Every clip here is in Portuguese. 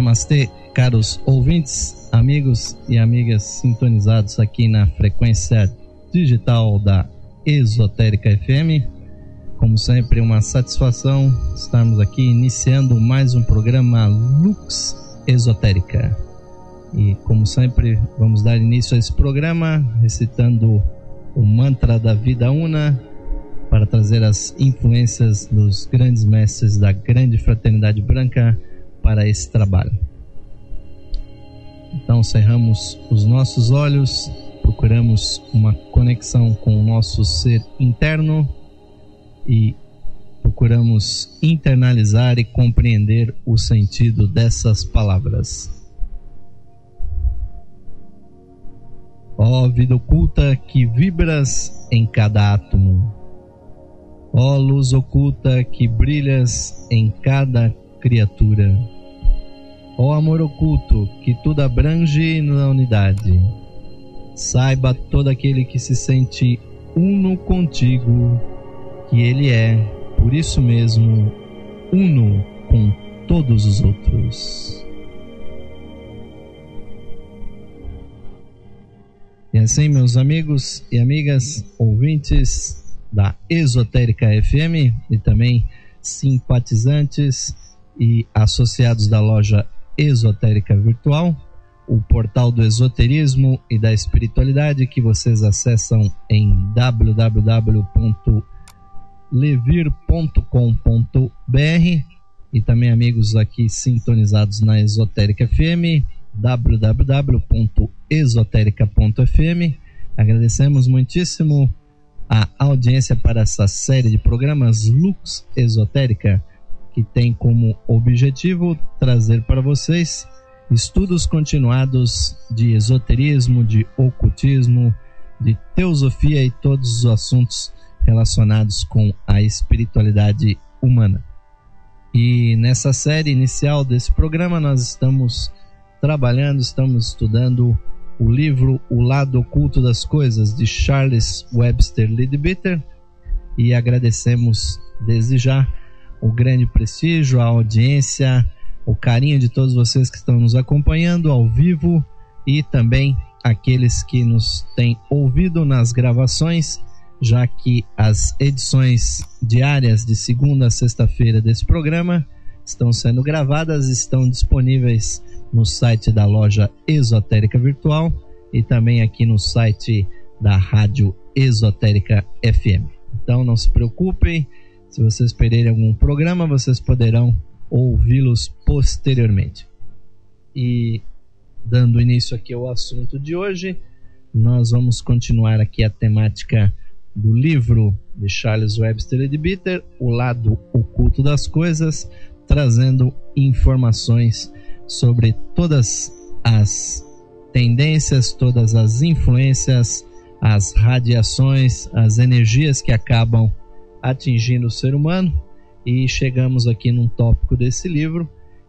Namastê, caros ouvintes, amigos e amigas sintonizados aqui na frequência digital da Esotérica FM. Como sempre, uma satisfação estarmos aqui iniciando mais um programa Lux Esotérica. E como sempre, vamos dar início a esse programa recitando o mantra da vida una para trazer as influências dos grandes mestres da grande fraternidade branca para esse trabalho. Então cerramos os nossos olhos, procuramos uma conexão com o nosso ser interno e procuramos internalizar e compreender o sentido dessas palavras. Ó vida oculta que vibras em cada átomo, ó luz oculta que brilhas em cada criatura, ó amor oculto que tudo abrange na unidade, saiba todo aquele que se sente uno contigo que ele é, por isso mesmo, uno com todos os outros. E assim, meus amigos e amigas ouvintes da Esotérica FM e também simpatizantes e associados da loja Esotérica Virtual, o portal do esoterismo e da espiritualidade que vocês acessam em www.levir.com.br, e também amigos aqui sintonizados na Esotérica FM, www.esoterica.fm. Agradecemos muitíssimo a audiência para essa série de programas Lux Esotérica, que tem como objetivo trazer para vocês estudos continuados de esoterismo, de ocultismo, de teosofia e todos os assuntos relacionados com a espiritualidade humana. E nessa série inicial desse programa nós estamos estudando o livro O Lado Oculto das Coisas, de Charles Webster Leadbeater, e agradecemos desde já o grande prestígio, a audiência, o carinho de todos vocês que estão nos acompanhando ao vivo e também aqueles que nos têm ouvido nas gravações, já que as edições diárias de segunda a sexta-feira desse programa estão sendo gravadas e estão disponíveis no site da loja Esotérica Virtual e também aqui no site da Rádio Esotérica FM. Então não se preocupem, se vocês perderem algum programa, vocês poderão ouvi-los posteriormente. E dando início aqui ao assunto de hoje, nós vamos continuar aqui a temática do livro de Charles Webster Leadbeater, O Lado Oculto das Coisas, trazendo informações sobre todas as tendências, todas as influências, as radiações, as energias que acabam atingindo o ser humano. E chegamos aqui num tópico desse livro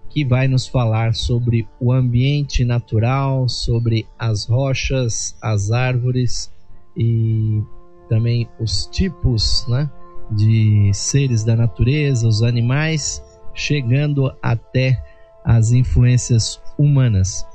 que vai nos falar sobre o ambiente natural, sobre as rochas, as árvores e também os tipos, né, de seres da natureza, os animais, chegando até as influências humanas.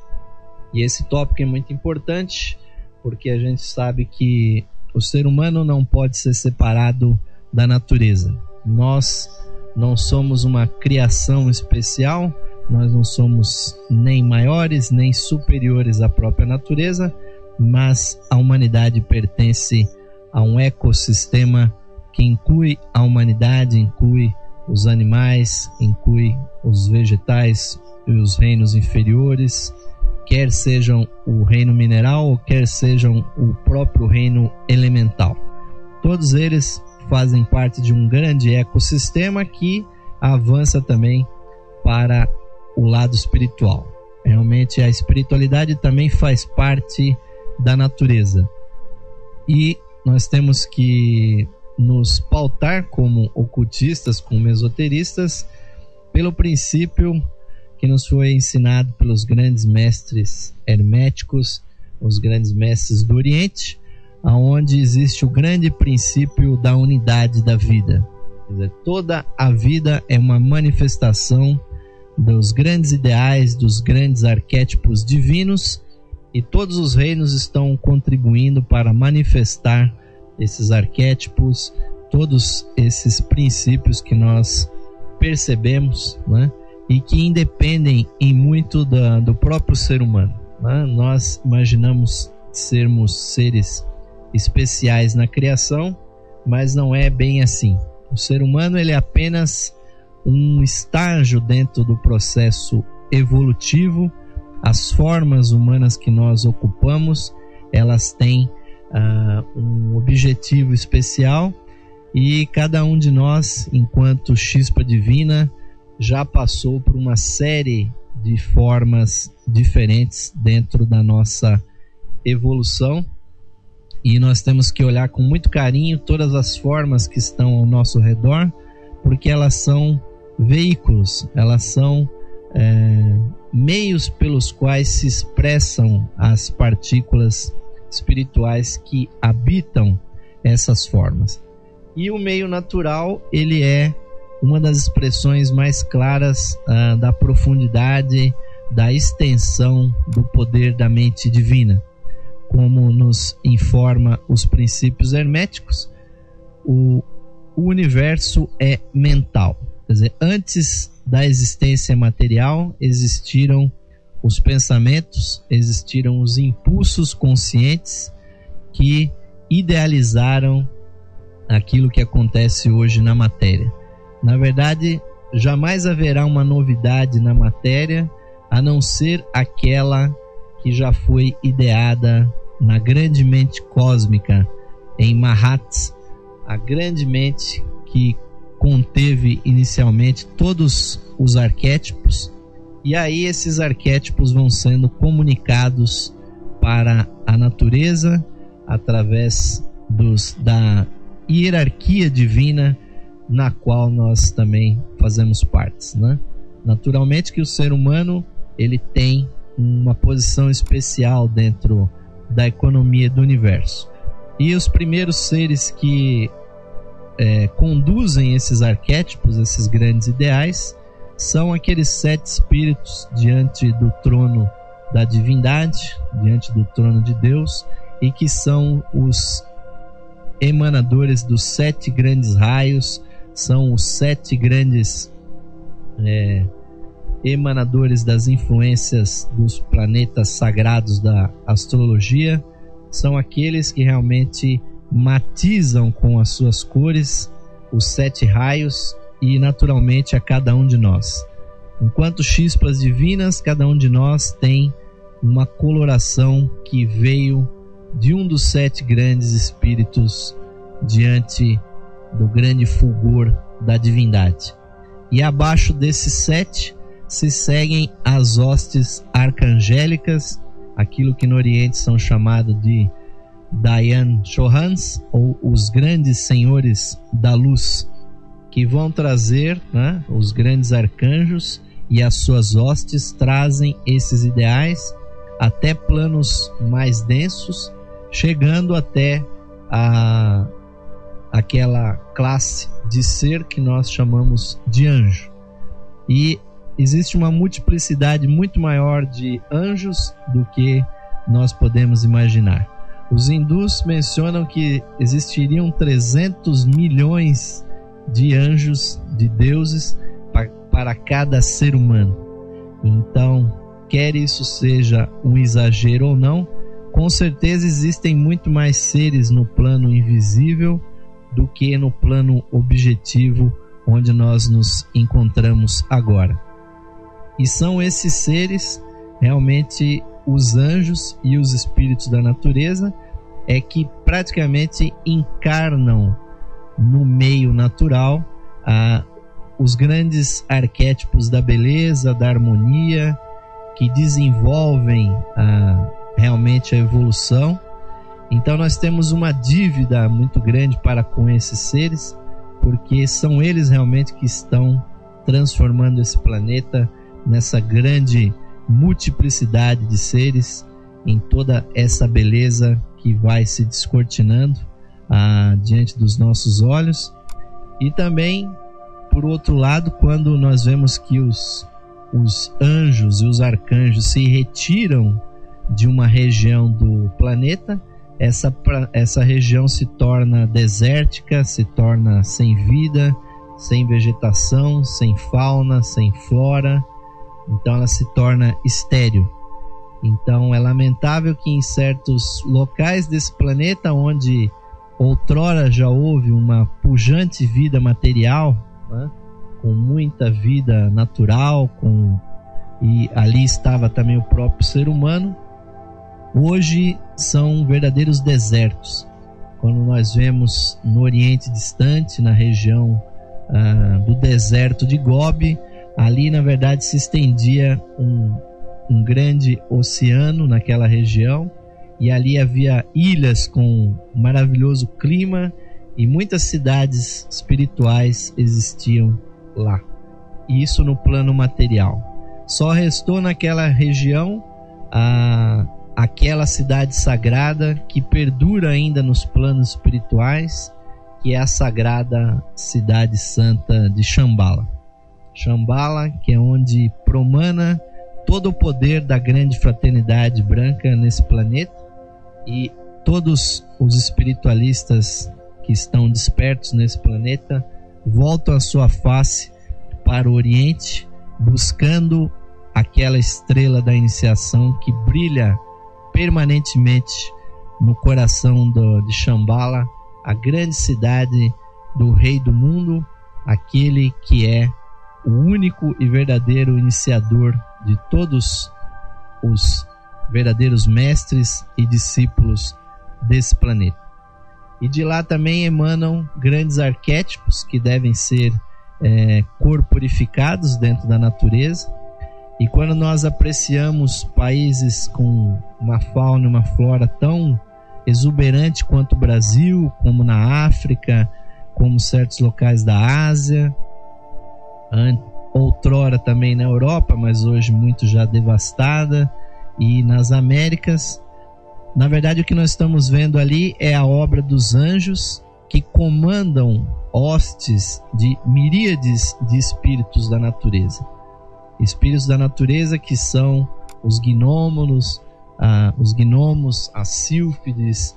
E esse tópico é muito importante porque a gente sabe que o ser humano não pode ser separado da natureza. Nós não somos uma criação especial, nós não somos nem maiores nem superiores à própria natureza, mas a humanidade pertence a um ecossistema que inclui a humanidade, inclui os animais, inclui os vegetais e os reinos inferiores, quer sejam o reino mineral ou quer sejam o próprio reino elemental. Todos eles fazem parte de um grande ecossistema que avança também para o lado espiritual. Realmente a espiritualidade também faz parte da natureza. E nós temos que nos pautar como ocultistas, como esoteristas, pelo princípio que nos foi ensinado pelos grandes mestres herméticos, os grandes mestres do Oriente, aonde existe o grande princípio da unidade da vida. Quer dizer, toda a vida é uma manifestação dos grandes ideais, dos grandes arquétipos divinos, e todos os reinos estão contribuindo para manifestar esses arquétipos, todos esses princípios que nós percebemos, né? E que independem em muito do próprio ser humano, né? Nós imaginamos sermos seres especiais na criação, mas não é bem assim. O ser humano, ele é apenas um estágio dentro do processo evolutivo. As formas humanas que nós ocupamos, elas têm um objetivo especial, e cada um de nós, enquanto chispa divina, já passou por uma série de formas diferentes dentro da nossa evolução, e nós temos que olhar com muito carinho todas as formas que estão ao nosso redor, porque elas são veículos, elas são meios pelos quais se expressam as partículas espirituais que habitam essas formas. E o meio natural, ele é uma das expressões mais claras da profundidade, da extensão do poder da mente divina. Como nos informa os princípios herméticos, o universo é mental. Quer dizer, antes da existência material existiram os pensamentos, existiram os impulsos conscientes que idealizaram aquilo que acontece hoje na matéria. Na verdade, jamais haverá uma novidade na matéria a não ser aquela que já foi ideada na grande mente cósmica, em Mahat, a grande mente que conteve inicialmente todos os arquétipos, e aí esses arquétipos vão sendo comunicados para a natureza através da hierarquia divina, na qual nós também fazemos parte, né? Naturalmente que o ser humano, ele tem uma posição especial dentro da economia do universo, e os primeiros seres que conduzem esses arquétipos, esses grandes ideais, são aqueles 7 espíritos diante do trono da divindade, diante do trono de Deus, e que são os emanadores dos 7 grandes raios, são os 7 grandes emanadores das influências dos planetas sagrados da astrologia, são aqueles que realmente matizam com as suas cores os 7 raios e naturalmente a cada um de nós. Enquanto chispas divinas, cada um de nós tem uma coloração que veio de um dos 7 grandes espíritos diante do grande fulgor da divindade. E abaixo desses 7 se seguem as hostes arcangélicas, aquilo que no Oriente são chamados de Dayan Shohans, ou os grandes senhores da luz, que vão trazer, né, os grandes arcanjos, e as suas hostes trazem esses ideais até planos mais densos, chegando até aquela classe de ser que nós chamamos de anjo. E existe uma multiplicidade muito maior de anjos do que nós podemos imaginar. Os hindus mencionam que existiriam 300 milhões de anjos, de deuses, para cada ser humano. Então, quer isso seja um exagero ou não, com certeza existem muito mais seres no plano invisível do que no plano objetivo, onde nós nos encontramos agora. E são esses seres, realmente os anjos e os espíritos da natureza, é que praticamente encarnam no meio natural os grandes arquétipos da beleza, da harmonia, que desenvolvem realmente a evolução. Então nós temos uma dívida muito grande para com esses seres, porque são eles realmente que estão transformando esse planeta nessa grande multiplicidade de seres, em toda essa beleza que vai se descortinando diante dos nossos olhos. E também, por outro lado, quando nós vemos que os os anjos e os arcanjos se retiram de uma região do planeta, essa região se torna desértica, se torna sem vida, sem vegetação, sem fauna, sem flora. Então ela se torna estéril. Então é lamentável que em certos locais desse planeta, onde outrora já houve uma pujante vida material, né, com muita vida natural, e ali estava também o próprio ser humano, hoje são verdadeiros desertos. Quando nós vemos no Oriente Distante, na região do deserto de Gobi, ali na verdade se estendia um grande oceano naquela região, e ali havia ilhas com um maravilhoso clima, e muitas cidades espirituais existiam lá. E isso no plano material. Só restou naquela região aquela cidade sagrada que perdura ainda nos planos espirituais, que é a sagrada cidade santa de Shambhala. Shambhala, que é onde promana todo o poder da grande fraternidade branca nesse planeta, e todos os espiritualistas que estão despertos nesse planeta voltam a sua face para o Oriente, buscando aquela estrela da iniciação que brilha permanentemente no coração de Shambhala, a grande cidade do Rei do Mundo, aquele que é o único e verdadeiro iniciador de todos os verdadeiros mestres e discípulos desse planeta. E de lá também emanam grandes arquétipos que devem ser corporificados dentro da natureza. E quando nós apreciamos países com uma fauna e uma flora tão exuberante quanto o Brasil, como na África, como certos locais da Ásia, outrora também na Europa, mas hoje muito já devastada, e nas Américas, na verdade o que nós estamos vendo ali é a obra dos anjos que comandam hostes de miríades de espíritos da natureza. Espíritos da natureza que são os gnomos, as sílfides,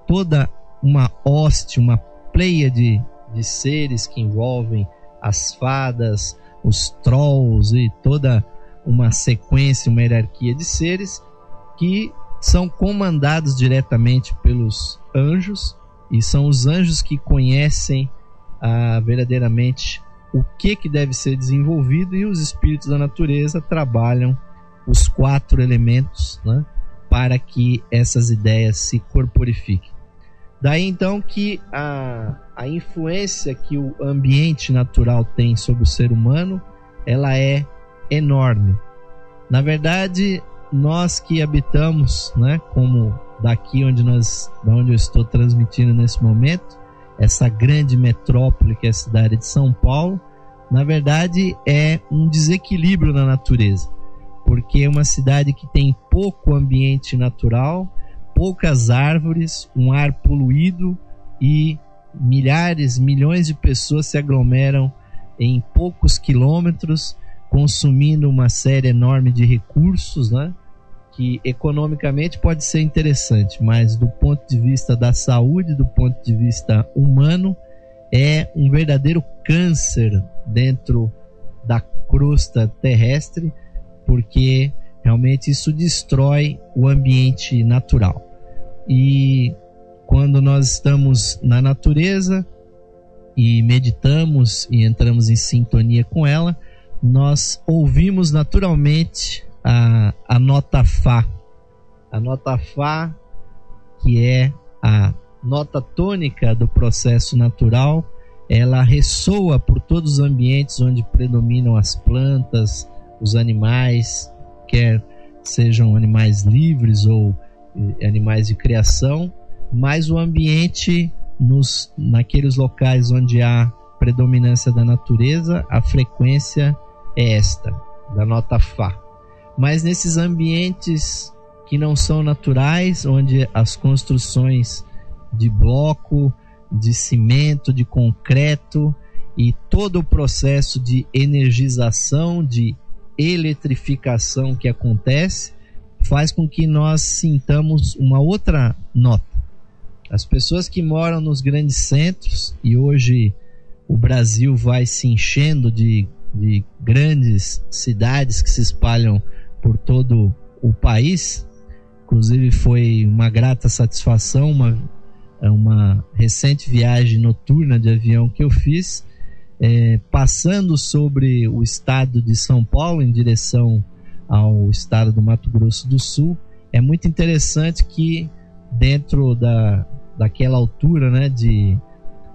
toda uma hoste, uma pleiade de seres que envolvem as fadas, os trolls e toda uma sequência, uma hierarquia de seres que são comandados diretamente pelos anjos, e são os anjos que conhecem verdadeiramente o que deve ser desenvolvido, e os espíritos da natureza trabalham os 4 elementos, né, para que essas ideias se corporifiquem. Daí então que a influência que o ambiente natural tem sobre o ser humano, ela é enorme. Na verdade, nós que habitamos, né, como daqui onde eu estou transmitindo nesse momento, essa grande metrópole que é a cidade de São Paulo, na verdade é um desequilíbrio na natureza, porque é uma cidade que tem pouco ambiente natural, poucas árvores, um ar poluído, e milhões de pessoas se aglomeram em poucos quilômetros, consumindo uma série enorme de recursos, né, que economicamente pode ser interessante, mas do ponto de vista da saúde, do ponto de vista humano, é um verdadeiro câncer dentro da crosta terrestre, porque realmente isso destrói o ambiente natural. E quando nós estamos na natureza e meditamos e entramos em sintonia com ela, nós ouvimos naturalmente a nota Fá. A nota Fá, que é a nota tônica do processo natural, ela ressoa por todos os ambientes onde predominam as plantas, os animais, quer sejam animais livres ou animais de criação, mas o ambiente naqueles locais onde há predominância da natureza, a frequência é esta, da nota Fá. Mas nesses ambientes que não são naturais, onde as construções de bloco, de cimento, de concreto, e todo o processo de energização, de eletrificação que acontece, faz com que nós sintamos uma outra nota. As pessoas que moram nos grandes centros, e hoje o Brasil vai se enchendo de grandes cidades que se espalham por todo o país. Inclusive foi uma grata satisfação uma recente viagem noturna de avião que eu fiz, passando sobre o estado de São Paulo em direção ao estado do Mato Grosso do Sul. É muito interessante que dentro daquela altura, né, de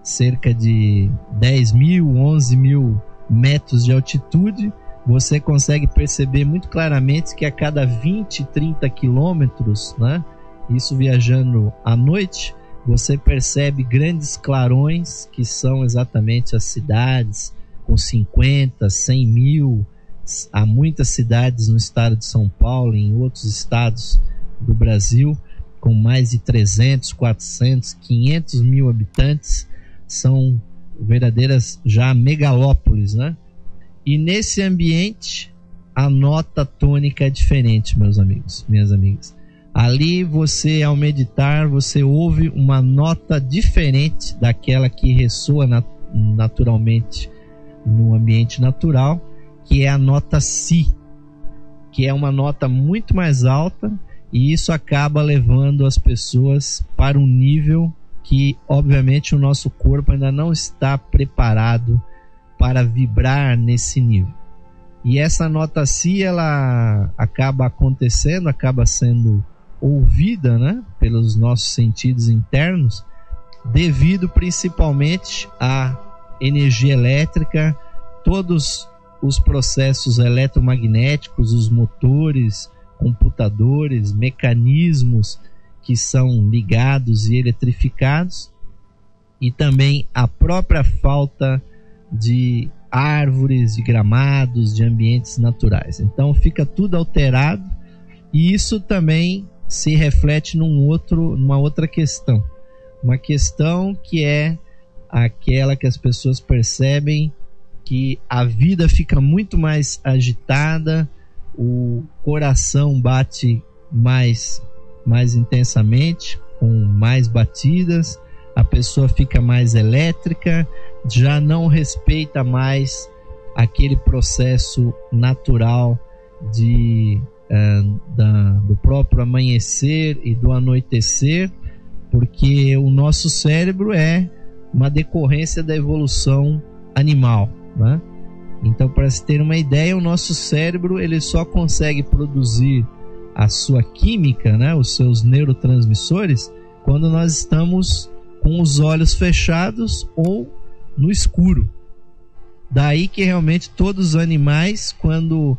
cerca de 10 mil, 11 mil metros de altitude, você consegue perceber muito claramente que a cada 20, 30 quilômetros, né, isso viajando à noite, você percebe grandes clarões que são exatamente as cidades com 50, 100 mil. Há muitas cidades no estado de São Paulo, em outros estados do Brasil, com mais de 300, 400, 500 mil habitantes. São verdadeiras já megalópolis, né? E nesse ambiente a nota tônica é diferente, meus amigos, minhas amigas. Ali você, ao meditar, você ouve uma nota diferente daquela que ressoa naturalmente no ambiente natural, que é a nota Si, que é uma nota muito mais alta, e isso acaba levando as pessoas para um nível que, obviamente, o nosso corpo ainda não está preparado para vibrar nesse nível. E essa nota Si, ela acaba acontecendo, acaba sendo ouvida, né, pelos nossos sentidos internos, devido principalmente à energia elétrica, todos os processos eletromagnéticos, os motores, computadores, mecanismos que são ligados e eletrificados, e também a própria falta de árvores, de gramados, de ambientes naturais. Então fica tudo alterado, e isso também se reflete numa outra questão. Uma questão que é aquela que as pessoas percebem que a vida fica muito mais agitada, o coração bate mais intensamente, com mais batidas, a pessoa fica mais elétrica, já não respeita mais aquele processo natural do próprio amanhecer e do anoitecer, porque o nosso cérebro é uma decorrência da evolução animal, né? Então, para se ter uma ideia, o nosso cérebro ele só consegue produzir a sua química, né, os seus neurotransmissores, quando nós estamos com os olhos fechados ou no escuro. Daí que realmente todos os animais, quando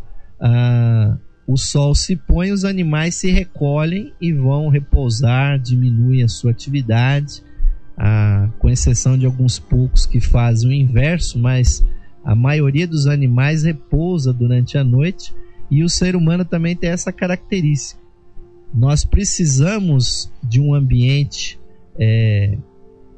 o sol se põe, os animais se recolhem e vão repousar, diminuem a sua atividade, com exceção de alguns poucos que fazem o inverso, mas a maioria dos animais repousa durante a noite, e o ser humano também tem essa característica. Nós precisamos de um ambiente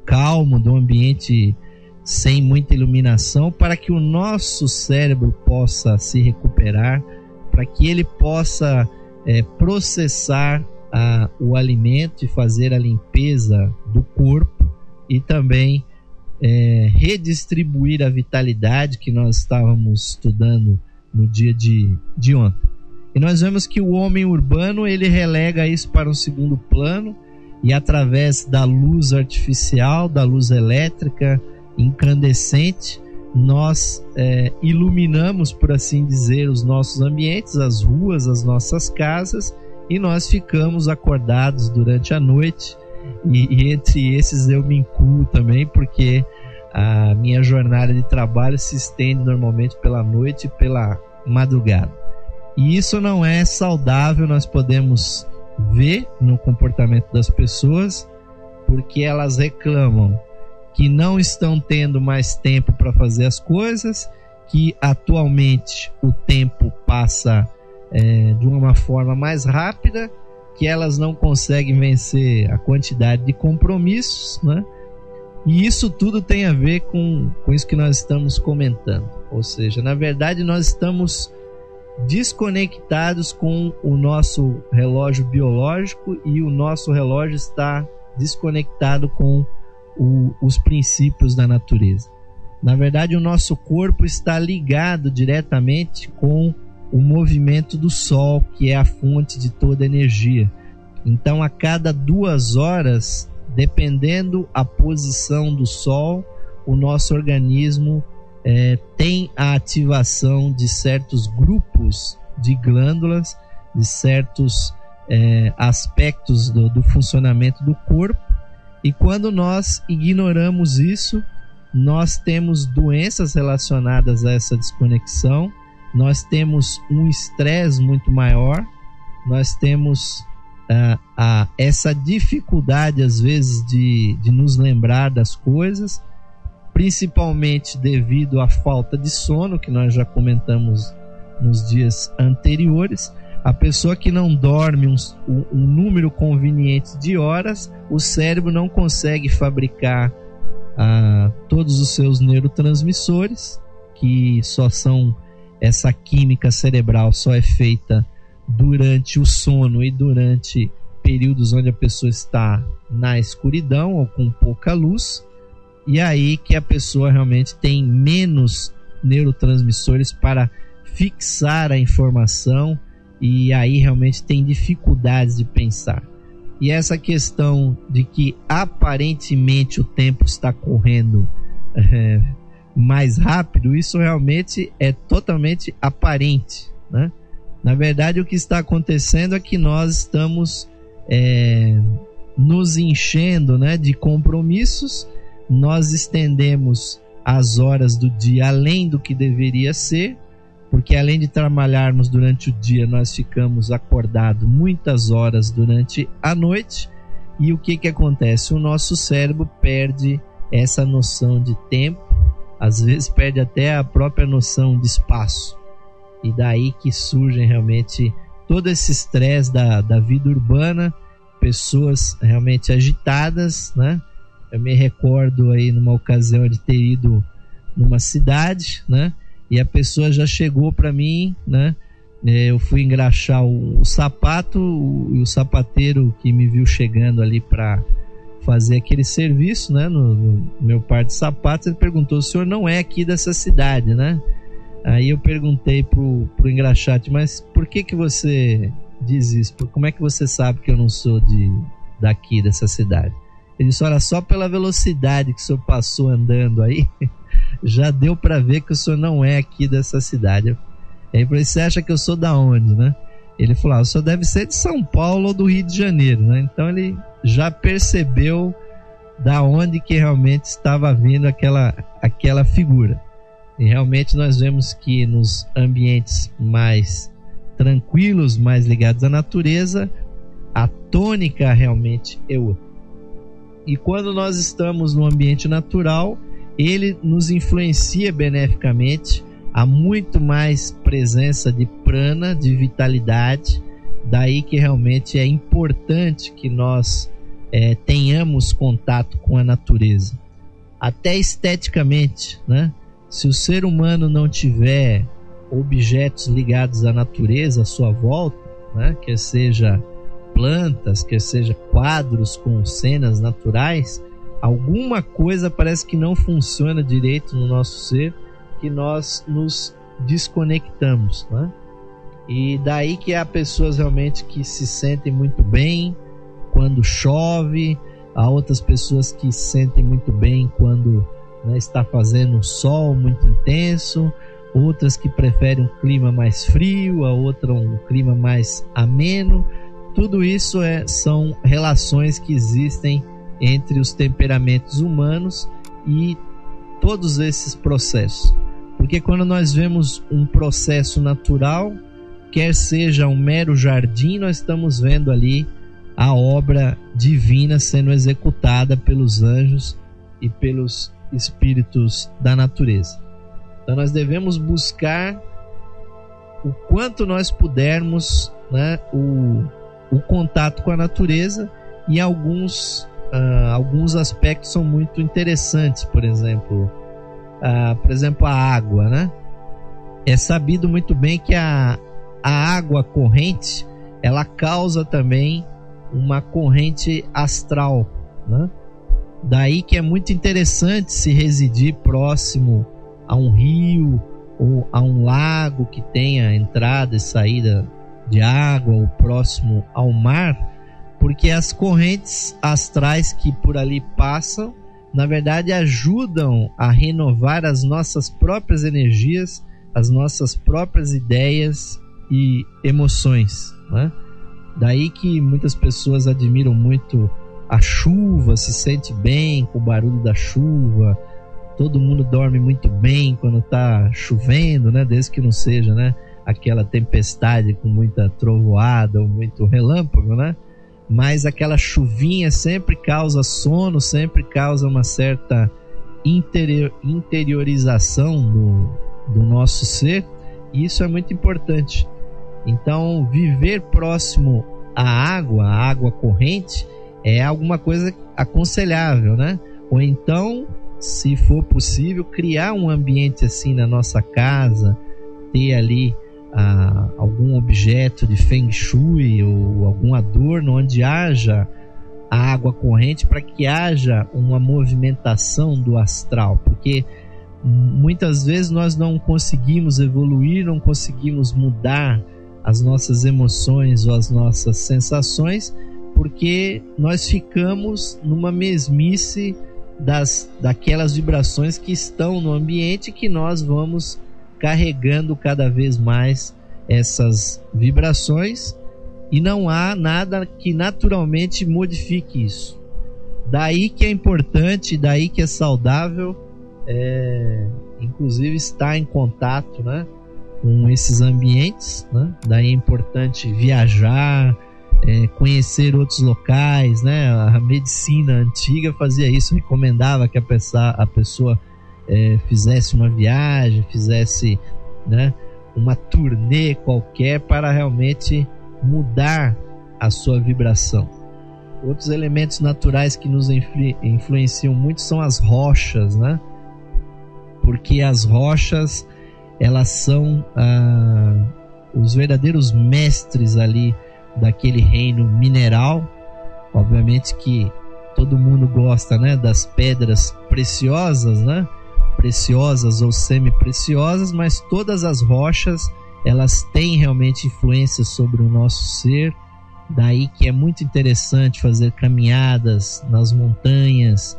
calmo, de um ambiente sem muita iluminação, para que o nosso cérebro possa se recuperar, para que ele possa processar o alimento e fazer a limpeza do corpo, e também redistribuir a vitalidade que nós estávamos estudando no dia de ontem. E nós vemos que o homem urbano ele relega isso para um segundo plano, e através da luz artificial, da luz elétrica incandescente, nós iluminamos, por assim dizer, os nossos ambientes, as ruas, as nossas casas, e nós ficamos acordados durante a noite. E entre esses eu me incluo também, porque a minha jornada de trabalho se estende normalmente pela noite e pela madrugada. E isso não é saudável, nós podemos ver no comportamento das pessoas, porque elas reclamam que não estão tendo mais tempo para fazer as coisas, que atualmente o tempo passa de uma forma mais rápida, que elas não conseguem vencer a quantidade de compromissos, né? E isso tudo tem a ver com isso que nós estamos comentando. Ou seja, na verdade nós estamos desconectados com o nosso relógio biológico e o nosso relógio está desconectado com os princípios da natureza. Na verdade, o nosso corpo está ligado diretamente com o movimento do Sol, que é a fonte de toda energia. Então, a cada 2 horas, dependendo a posição do Sol, o nosso organismo tem a ativação de certos grupos de glândulas, de certos aspectos do funcionamento do corpo. E quando nós ignoramos isso, nós temos doenças relacionadas a essa desconexão, nós temos um estresse muito maior, nós temos essa dificuldade às vezes de nos lembrar das coisas, principalmente devido à falta de sono, que nós já comentamos nos dias anteriores. A pessoa que não dorme um número conveniente de horas, o cérebro não consegue fabricar todos os seus neurotransmissores, que só são, essa química cerebral só é feita durante o sono e durante períodos onde a pessoa está na escuridão ou com pouca luz, e aí que a pessoa realmente tem menos neurotransmissores para fixar a informação, e aí realmente tem dificuldades de pensar. E essa questão de que aparentemente o tempo está correndo mais rápido, isso realmente é totalmente aparente, né? Na verdade, o que está acontecendo é que nós estamos nos enchendo, né, de compromissos. Nós estendemos as horas do dia além do que deveria ser, porque além de trabalharmos durante o dia, nós ficamos acordados muitas horas durante a noite. E o que acontece? O nosso cérebro perde essa noção de tempo, às vezes perde até a própria noção de espaço. E daí que surge realmente todo esse estresse da vida urbana, pessoas realmente agitadas, né? Eu me recordo aí numa ocasião de ter ido numa cidade, né? E a pessoa já chegou para mim, né? Eu fui engraxar o sapato, e o sapateiro que me viu chegando ali para fazer aquele serviço, né, no meu par de sapatos, ele perguntou: o senhor não é aqui dessa cidade, né? Aí eu perguntei pro engraxate: mas por que você diz isso? Como é que você sabe que eu não sou daqui dessa cidade? Ele disse: olha, só pela velocidade que o senhor passou andando aí, já deu para ver que o senhor não é aqui dessa cidade. Aí eu falei: você acha que eu sou da onde, né? Ele falou: o senhor deve ser de São Paulo ou do Rio de Janeiro, né? Então ele já percebeu da onde que realmente estava vindo aquela figura. E realmente nós vemos que nos ambientes mais tranquilos, mais ligados à natureza, a tônica realmente é outra. E quando nós estamos no ambiente natural, ele nos influencia beneficamente. Há muito mais presença de prana, de vitalidade. Daí que realmente é importante que nós tenhamos contato com a natureza. Até esteticamente, né? Se o ser humano não tiver objetos ligados à natureza à sua volta, né? Quer seja plantas, quer seja quadros com cenas naturais, alguma coisa parece que não funciona direito no nosso ser, que nós nos desconectamos, né? E daí que há pessoas realmente que se sentem muito bem quando chove, há outras pessoas que se sentem muito bem quando, né, está fazendo um sol muito intenso, outras que preferem um clima mais frio, a outra um clima mais ameno. Tudo isso são relações que existem entre os temperamentos humanos e todos esses processos. Porque quando nós vemos um processo natural, quer seja um mero jardim, nós estamos vendo ali a obra divina sendo executada pelos anjos e pelos espíritos da natureza. Então nós devemos buscar o quanto nós pudermos, né, o contato com a natureza, e alguns alguns aspectos são muito interessantes. Por exemplo, a água, né? É sabido muito bem que a água corrente, ela causa também uma corrente astral, né? Daí que é muito interessante se residir próximo a um rio ou a um lago que tenha entrada e saída de água, ou próximo ao mar, porque as correntes astrais que por ali passam, na verdade, ajudam a renovar as nossas próprias energias, as nossas próprias ideias e emoções, né? Daí que muitas pessoas admiram muito a chuva, se sente bem com o barulho da chuva. Todo mundo dorme muito bem quando está chovendo, né? Desde que não seja, né, aquela tempestade com muita trovoada ou muito relâmpago, né? Mas aquela chuvinha sempre causa sono, sempre causa uma certa interiorização do nosso ser, e isso é muito importante. Então, viver próximo à água corrente, é alguma coisa aconselhável, né? Ou então, se for possível, criar um ambiente assim na nossa casa, ter ali algum objeto de Feng Shui ou algum adorno onde haja a água corrente, para que haja uma movimentação do astral, porque muitas vezes nós não conseguimos evoluir, não conseguimos mudar as nossas emoções ou as nossas sensações, porque nós ficamos numa mesmice daquelas vibrações que estão no ambiente, que nós vamos carregando cada vez mais essas vibrações, e não há nada que naturalmente modifique isso. Daí que é importante, daí que é saudável, inclusive estar em contato, né, com esses ambientes, né? Daí é importante viajar, conhecer outros locais, né? A medicina antiga fazia isso, recomendava que a pessoa fizesse uma viagem, fizesse, né, uma turnê qualquer para realmente mudar a sua vibração. Outros elementos naturais que nos influenciam muito são as rochas, né? Porque as rochas, elas são os verdadeiros mestres ali daquele reino mineral. Obviamente que todo mundo gosta, né, das pedras preciosas, né? Preciosas ou semi-preciosas, mas todas as rochas, elas têm realmente influência sobre o nosso ser. Daí que é muito interessante fazer caminhadas nas montanhas,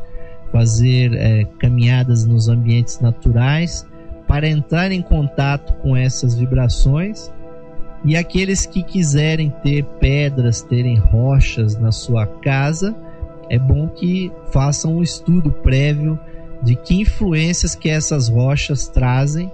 fazer caminhadas nos ambientes naturais, para entrar em contato com essas vibrações. E aqueles que quiserem ter pedras, terem rochas na sua casa, é bom que façam um estudo prévio de que influências que essas rochas trazem,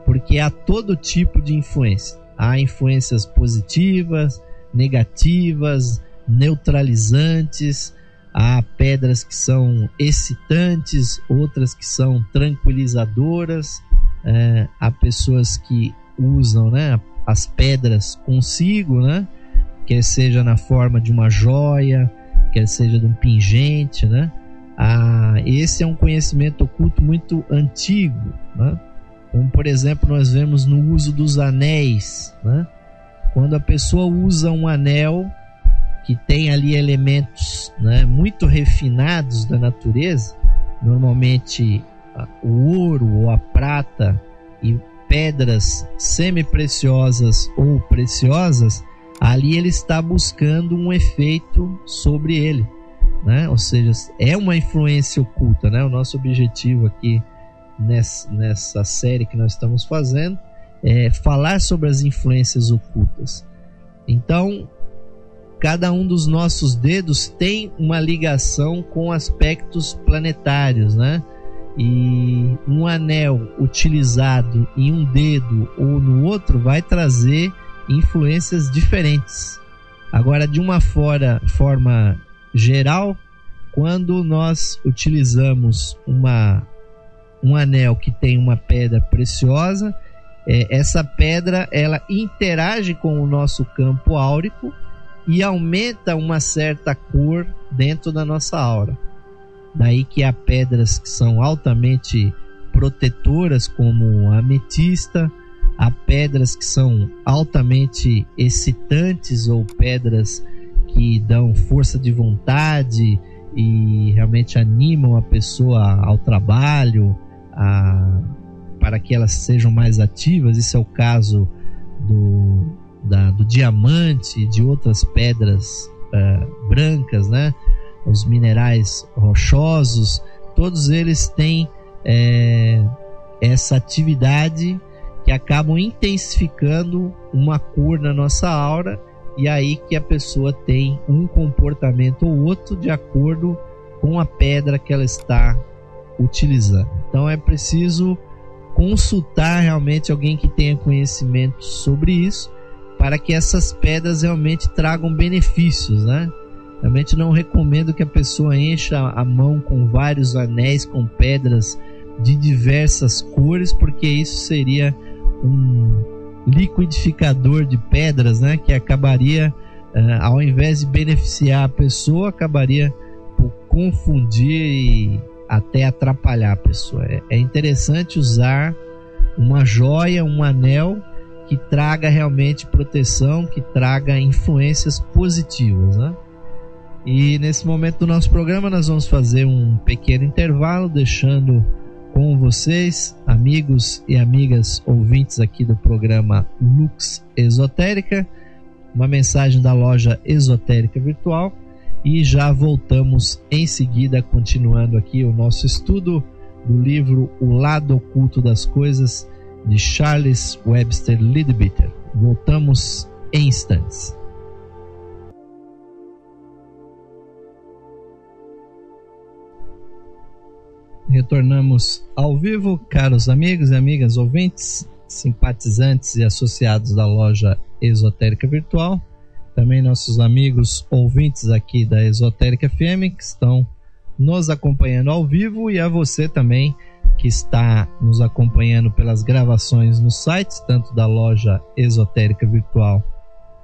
porque há todo tipo de influência. Há influências positivas, negativas, neutralizantes, há pedras que são excitantes, outras que são tranquilizadoras. Há pessoas que usam, né, as pedras consigo, né, quer seja na forma de uma joia, quer seja de um pingente, né. Esse é um conhecimento oculto muito antigo, né? Como, por exemplo, nós vemos no uso dos anéis, né? Quando a pessoa usa um anel que tem ali elementos, né, muito refinados da natureza, normalmente o ouro ou a prata e pedras semi-preciosas ou preciosas, ali ele está buscando um efeito sobre ele, né? Ou seja, é uma influência oculta, né? O nosso objetivo aqui nessa série que nós estamos fazendo é falar sobre as influências ocultas. Então, cada um dos nossos dedos tem uma ligação com aspectos planetários, né? E um anel utilizado em um dedo ou no outro vai trazer influências diferentes. Agora, de uma forma geral, quando nós utilizamos um anel que tem uma pedra preciosa, essa pedra ela interage com o nosso campo áurico e aumenta uma certa cor dentro da nossa aura. Daí que há pedras que são altamente protetoras, como a ametista, há pedras que são altamente excitantes ou pedras que dão força de vontade e realmente animam a pessoa ao trabalho, para que elas sejam mais ativas. Isso é o caso do diamante e de outras pedras brancas, né? Os minerais rochosos, todos eles têm essa atividade que acabam intensificando uma cor na nossa aura, e aí que a pessoa tem um comportamento ou outro de acordo com a pedra que ela está utilizando. Então é preciso consultar realmente alguém que tenha conhecimento sobre isso, para que essas pedras realmente tragam benefícios, né? Realmente não recomendo que a pessoa encha a mão com vários anéis com pedras de diversas cores, porque isso seria um liquidificador de pedras, né? Que acabaria, ao invés de beneficiar a pessoa, acabaria por confundir e até atrapalhar a pessoa. É interessante usar uma joia, um anel que traga realmente proteção, que traga influências positivas, né? E nesse momento do nosso programa nós vamos fazer um pequeno intervalo, deixando com vocês, amigos e amigas ouvintes aqui do programa Lux Esotérica, uma mensagem da loja Esotérica Virtual, e já voltamos em seguida, continuando aqui o nosso estudo do livro O Lado Oculto das Coisas, de Charles Webster Leadbeater. Voltamos em instantes. Retornamos ao vivo, caros amigos e amigas ouvintes, simpatizantes e associados da loja Esotérica Virtual, também nossos amigos ouvintes aqui da Esotérica FM que estão nos acompanhando ao vivo, e a você também que está nos acompanhando pelas gravações nos sites, tanto da loja Esotérica Virtual,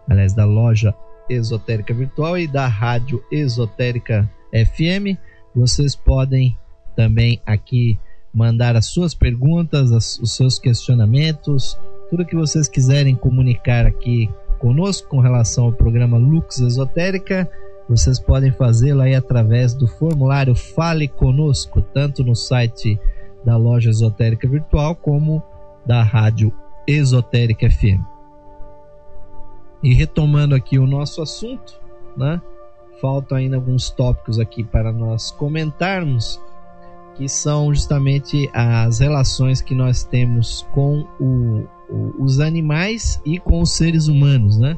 aliás, da loja Esotérica Virtual e da rádio Esotérica FM. Vocês podem também aqui mandar as suas perguntas, os seus questionamentos, tudo que vocês quiserem comunicar aqui conosco com relação ao programa Lux Esotérica, vocês podem fazê-lo aí através do formulário Fale Conosco, tanto no site da loja Esotérica Virtual como da rádio Esotérica FM. E retomando aqui o nosso assunto, né? Faltam ainda alguns tópicos aqui para nós comentarmos, que são justamente as relações que nós temos com os animais e com os seres humanos, né?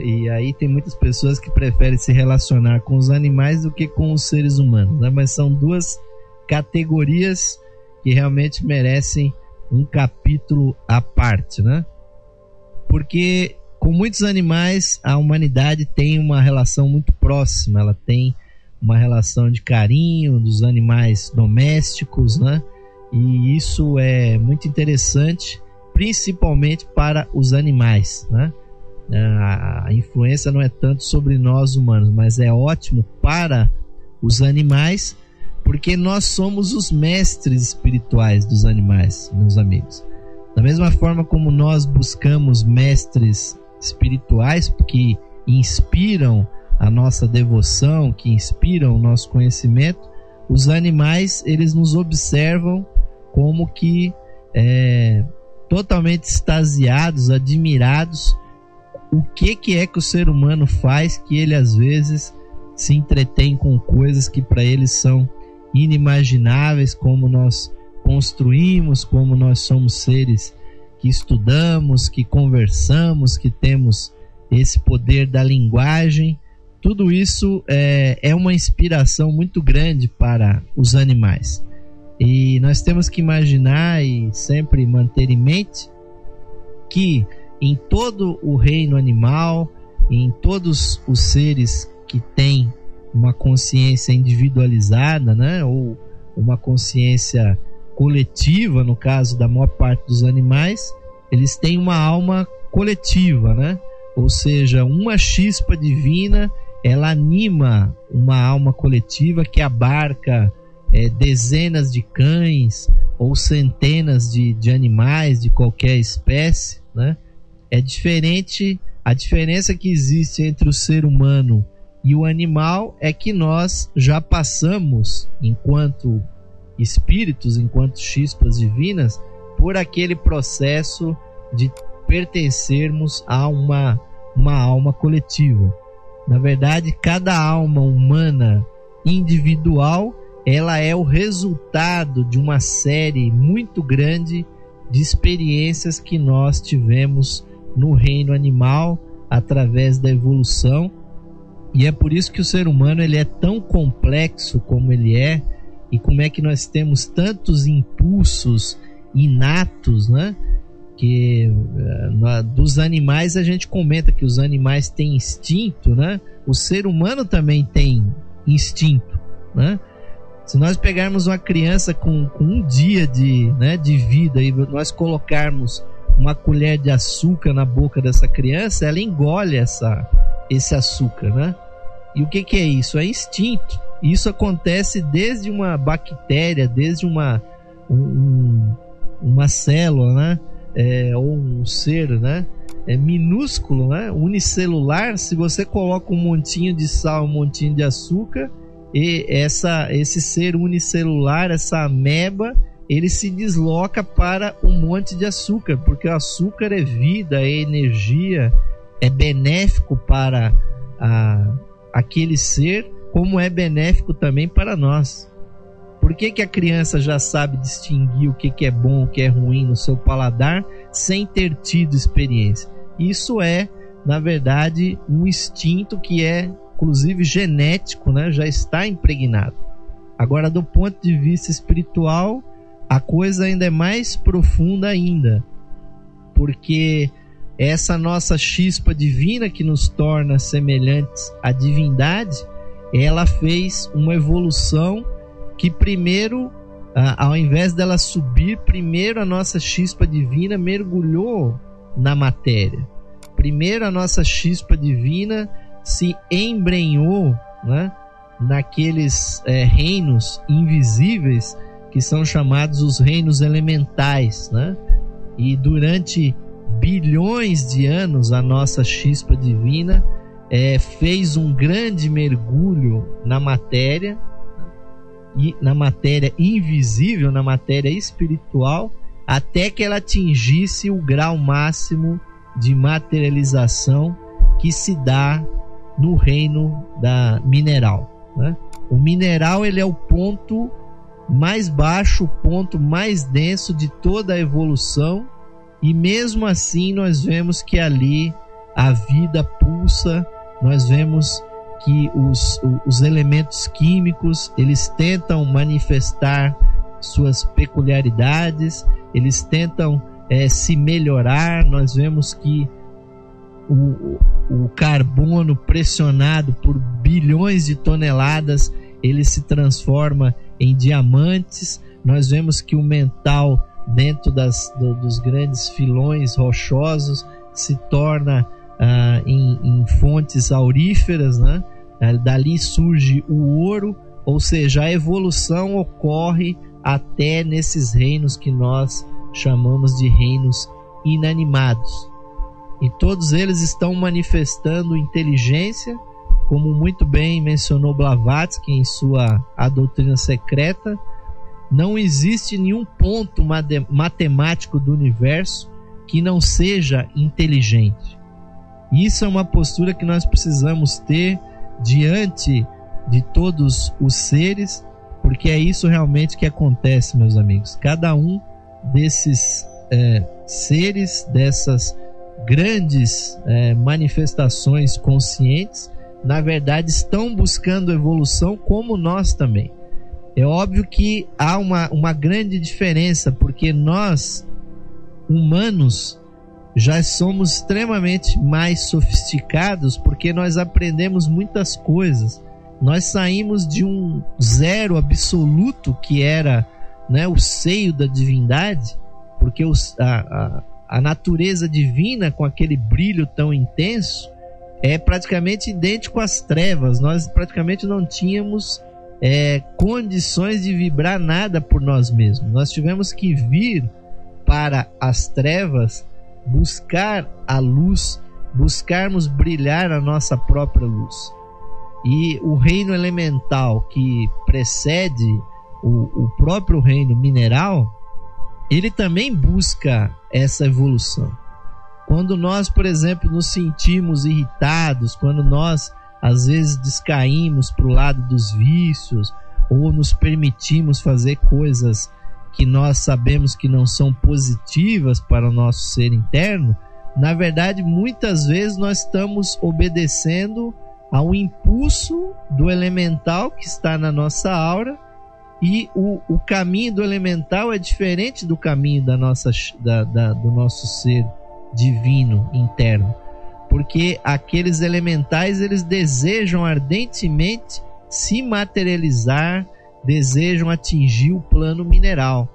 E aí tem muitas pessoas que preferem se relacionar com os animais do que com os seres humanos, né? Mas são duas categorias que realmente merecem um capítulo à parte, né? Porque com muitos animais a humanidade tem uma relação muito próxima, ela tem uma relação de carinho dos animais domésticos, né? E isso é muito interessante, principalmente para os animais, né? A influência não é tanto sobre nós humanos, mas é ótimo para os animais, porque nós somos os mestres espirituais dos animais, meus amigos. Da mesma forma como nós buscamos mestres espirituais que inspiram a nossa devoção, que inspiram o nosso conhecimento, os animais, eles nos observam como que totalmente extasiados, admirados. O que é que o ser humano faz que ele às vezes se entretém com coisas que para eles são inimagináveis, como nós construímos, como nós somos seres que estudamos, que conversamos, que temos esse poder da linguagem. Tudo isso é uma inspiração muito grande para os animais. E nós temos que imaginar e sempre manter em mente que em todo o reino animal, em todos os seres que têm uma consciência individualizada, né, ou uma consciência coletiva, no caso da maior parte dos animais, eles têm uma alma coletiva, né? ou seja, uma chispa divina, ela anima uma alma coletiva que abarca dezenas de cães ou centenas de animais de qualquer espécie, né? É diferente. A diferença que existe entre o ser humano e o animal é que nós já passamos, enquanto espíritos, enquanto chispas divinas, por aquele processo de pertencermos a uma alma coletiva. Na verdade, cada alma humana individual, ela é o resultado de uma série muito grande de experiências que nós tivemos no reino animal através da evolução. E é por isso que o ser humano ele é tão complexo como ele é, e como é que nós temos tantos impulsos inatos, né? Que dos animais a gente comenta que os animais têm instinto, né? O ser humano também tem instinto, né? Se nós pegarmos uma criança com um dia de vida e nós colocarmos uma colher de açúcar na boca dessa criança, ela engole esse açúcar, né? E o que é isso? É instinto. Isso acontece desde uma bactéria, desde uma célula, né? Ou um ser, né? Minúsculo, né? Unicelular. Se você coloca um montinho de sal, um montinho de açúcar, e esse ser unicelular, essa ameba, ele se desloca para um monte de açúcar, porque o açúcar é vida, é energia, é benéfico para aquele ser, como é benéfico também para nós. Por que a criança já sabe distinguir o que é bom, o que é ruim no seu paladar, sem ter tido experiência? Isso é, na verdade, um instinto que é, inclusive, genético, né? Já está impregnado. Agora, do ponto de vista espiritual, a coisa ainda é mais profunda ainda, porque essa nossa chispa divina que nos torna semelhantes à divindade, ela fez uma evolução que primeiro, ao invés dela subir, primeiro a nossa chispa divina mergulhou na matéria. Primeiro a nossa chispa divina se embrenhou, né, naqueles reinos invisíveis que são chamados os reinos elementais, né? E durante bilhões de anos a nossa chispa divina fez um grande mergulho na matéria, e na matéria invisível, na matéria espiritual, até que ela atingisse o grau máximo de materialização que se dá no reino da mineral, né? O mineral, ele é o ponto mais baixo, o ponto mais denso de toda a evolução, e mesmo assim nós vemos que ali a vida pulsa. Nós vemos que os elementos químicos, eles tentam manifestar suas peculiaridades, eles tentam se melhorar. Nós vemos que o carbono pressionado por bilhões de toneladas, ele se transforma em diamantes. Nós vemos que o mental dentro dos grandes filões rochosos se torna em fontes auríferas, né? Dali surge o ouro, ou seja, a evolução ocorre até nesses reinos que nós chamamos de reinos inanimados. E todos eles estão manifestando inteligência, como muito bem mencionou Blavatsky em sua A Doutrina Secreta. Não existe nenhum ponto matemático do universo que não seja inteligente. Isso é uma postura que nós precisamos ter diante de todos os seres, porque é isso realmente que acontece, meus amigos. Cada um desses seres, dessas grandes manifestações conscientes, na verdade estão buscando evolução, como nós também. É óbvio que há uma grande diferença, porque nós, humanos, já somos extremamente mais sofisticados, porque nós aprendemos muitas coisas. Nós saímos de um zero absoluto, que era, né, o seio da divindade, porque a a natureza divina com aquele brilho tão intenso é praticamente idêntico às trevas. Nós praticamente não tínhamos condições de vibrar nada por nós mesmos. Nós tivemos que vir para as trevas, buscar a luz, buscarmos brilhar a nossa própria luz. E o reino elemental que precede o próprio reino mineral, ele também busca essa evolução. Quando nós, por exemplo, nos sentimos irritados, quando nós às vezes descaímos para o lado dos vícios, ou nos permitimos fazer coisas que nós sabemos que não são positivas para o nosso ser interno, na verdade, muitas vezes nós estamos obedecendo ao impulso do elemental que está na nossa aura, e o caminho do elemental é diferente do caminho do nosso ser divino interno, porque aqueles elementais, eles desejam ardentemente se materializar, desejam atingir o plano mineral,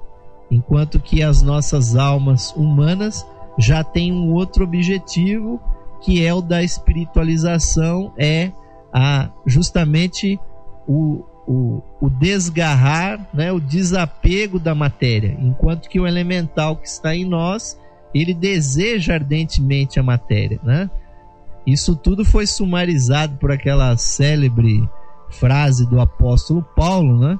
enquanto que as nossas almas humanas já têm um outro objetivo, que é o da espiritualização, justamente o desgarrar, né, o desapego da matéria, enquanto que o elemental que está em nós, ele deseja ardentemente a matéria, né? Isso tudo foi sumarizado por aquela célebre frase do apóstolo Paulo, né?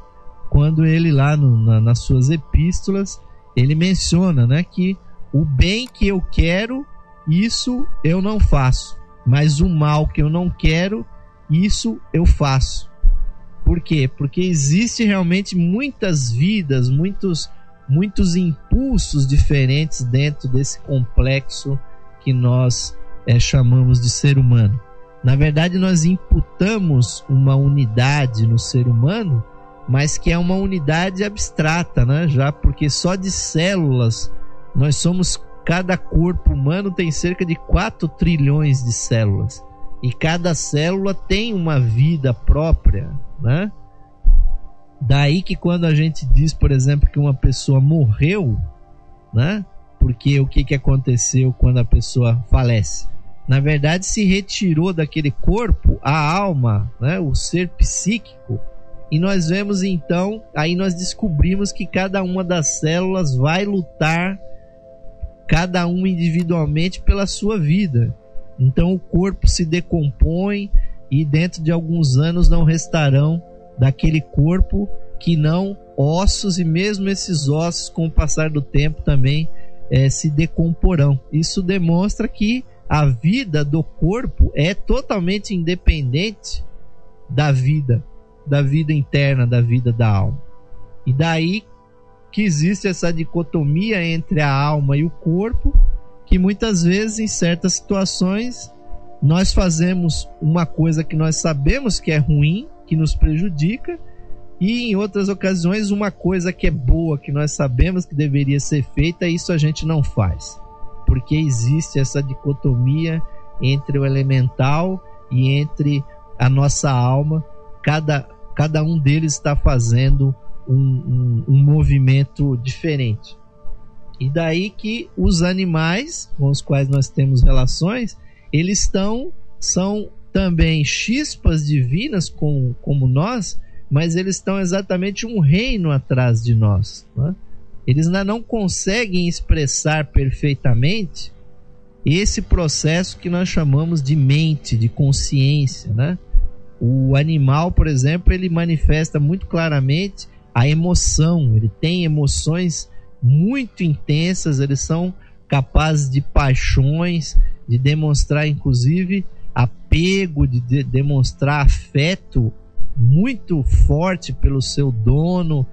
Quando ele lá nas suas epístolas, ele menciona, né, que o bem que eu quero, isso eu não faço, mas o mal que eu não quero, isso eu faço. Por quê? Porque existe realmente muitas vidas, muitos impulsos diferentes dentro desse complexo que nós chamamos de ser humano. Na verdade, nós imputamos uma unidade no ser humano, mas que é uma unidade abstrata, né? Já porque só de células nós somos, cada corpo humano tem cerca de 4 trilhões de células, e cada célula tem uma vida própria, né? Daí que quando a gente diz, por exemplo, que uma pessoa morreu, né? Porque o que aconteceu quando a pessoa falece? Na verdade, se retirou daquele corpo a alma, né? O ser psíquico, e nós vemos então, aí nós descobrimos que cada uma das células vai lutar, cada uma individualmente, pela sua vida. Então o corpo se decompõe, e dentro de alguns anos não restarão daquele corpo que não ossos, e mesmo esses ossos, com o passar do tempo, também se decomporão. Isso demonstra que a vida do corpo é totalmente independente da vida interna, da vida da alma. E daí que existe essa dicotomia entre a alma e o corpo, que muitas vezes, em certas situações, nós fazemos uma coisa que nós sabemos que é ruim, que nos prejudica, e em outras ocasiões uma coisa que é boa, que nós sabemos que deveria ser feita, isso a gente não faz, porque existe essa dicotomia entre o elemental e entre a nossa alma. Cada um deles está fazendo um movimento diferente. E daí que os animais com os quais nós temos relações, eles são também chispas divinas como nós, mas eles estão exatamente um reino atrás de nós, né? Eles ainda não conseguem expressar perfeitamente esse processo que nós chamamos de mente, de consciência, né? O animal, por exemplo, ele manifesta muito claramente a emoção, ele tem emoções muito intensas, eles são capazes de paixões, de demonstrar inclusive apego, de demonstrar afeto muito forte pelo seu dono,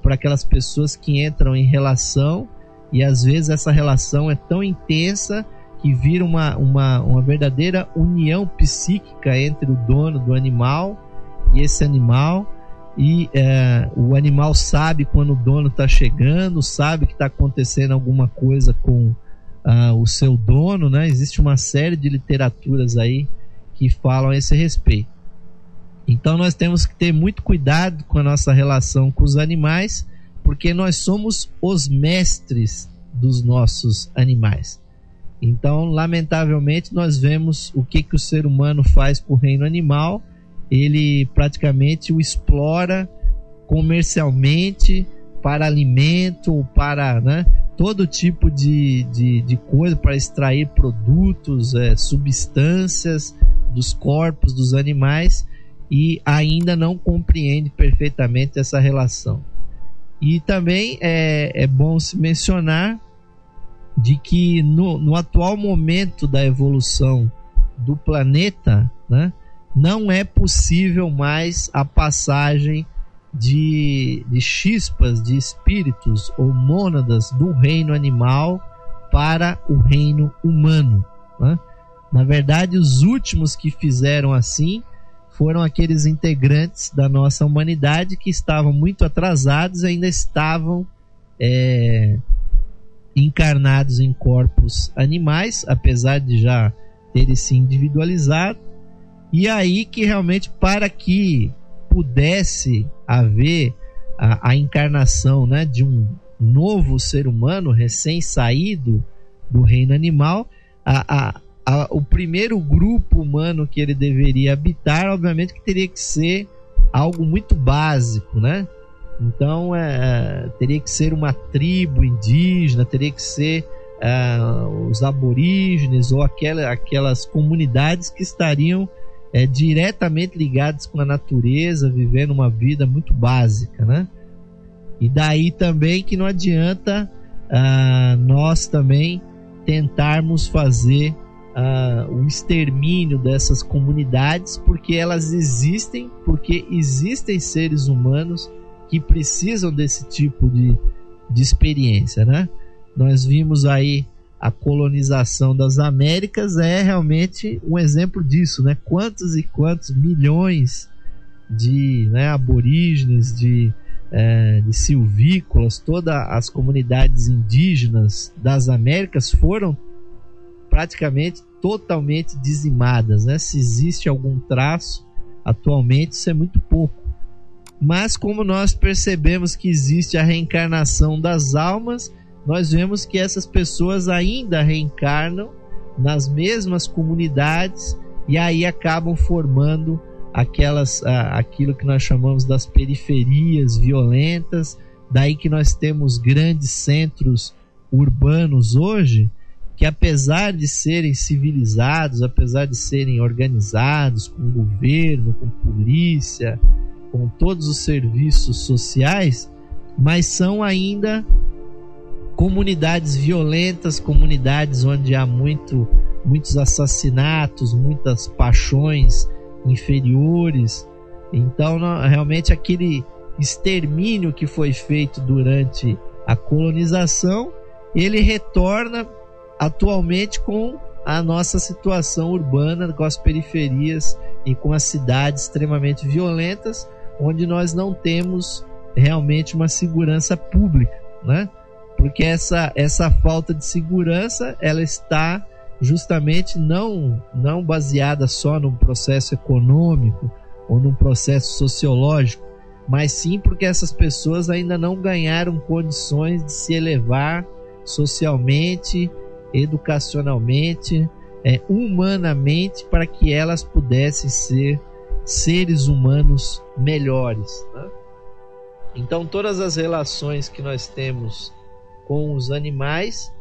por aquelas pessoas que entram em relação, e às vezes essa relação é tão intensa que vira uma verdadeira união psíquica entre o dono do animal e esse animal, e o animal sabe quando o dono está chegando, sabe que está acontecendo alguma coisa com o seu dono, né? Existe uma série de literaturas aí que falam a esse respeito. Então nós temos que ter muito cuidado com a nossa relação com os animais, porque nós somos os mestres dos nossos animais. Então, lamentavelmente, nós vemos o que o ser humano faz para o reino animal. Ele praticamente o explora comercialmente para alimento ou para, né, todo tipo de coisa, para extrair produtos, substâncias dos corpos dos animais, e ainda não compreende perfeitamente essa relação. E também é bom se mencionar de que no atual momento da evolução do planeta, né, não é possível mais a passagem de chispas de espíritos ou mônadas do reino animal para o reino humano, né? Na verdade, os últimos que fizeram assim foram aqueles integrantes da nossa humanidade que estavam muito atrasados e ainda estavam encarnados em corpos animais, apesar de já terem se individualizado. E aí que realmente, para que pudesse haver a encarnação, né, de um novo ser humano recém-saído do reino animal, o primeiro grupo humano que ele deveria habitar, obviamente que teria que ser algo muito básico, né? Então teria que ser uma tribo indígena, teria que ser os aborígenes ou aquelas comunidades que estariam diretamente ligadas com a natureza, vivendo uma vida muito básica, né? E daí também que não adianta nós também tentarmos fazer o extermínio dessas comunidades, porque elas existem, porque existem seres humanos que precisam desse tipo de experiência, né? Nós vimos aí a colonização das Américas, é realmente um exemplo disso, né? Quantos e quantos milhões de, né, aborígenes, de silvícolas, todas as comunidades indígenas das Américas foram praticamente totalmente dizimadas, né? Se existe algum traço atualmente, isso é muito pouco. Mas como nós percebemos que existe a reencarnação das almas, nós vemos que essas pessoas ainda reencarnam nas mesmas comunidades e aí acabam formando aquilo que nós chamamos das periferias violentas. Daí que nós temos grandes centros urbanos hoje, que apesar de serem civilizados, apesar de serem organizados com governo, com polícia, com todos os serviços sociais, mas são ainda comunidades violentas, comunidades onde há muitos assassinatos, muitas paixões inferiores. Então, realmente, aquele extermínio que foi feito durante a colonização, ele retorna atualmente com a nossa situação urbana, com as periferias e com as cidades extremamente violentas, onde nós não temos realmente uma segurança pública, né? Porque essa falta de segurança, ela está justamente não baseada só num processo econômico ou num processo sociológico, mas sim porque essas pessoas ainda não ganharam condições de se elevar socialmente, educacionalmente, humanamente, para que elas pudessem ser seres humanos melhores, né? Então todas as relações que nós temos com os animais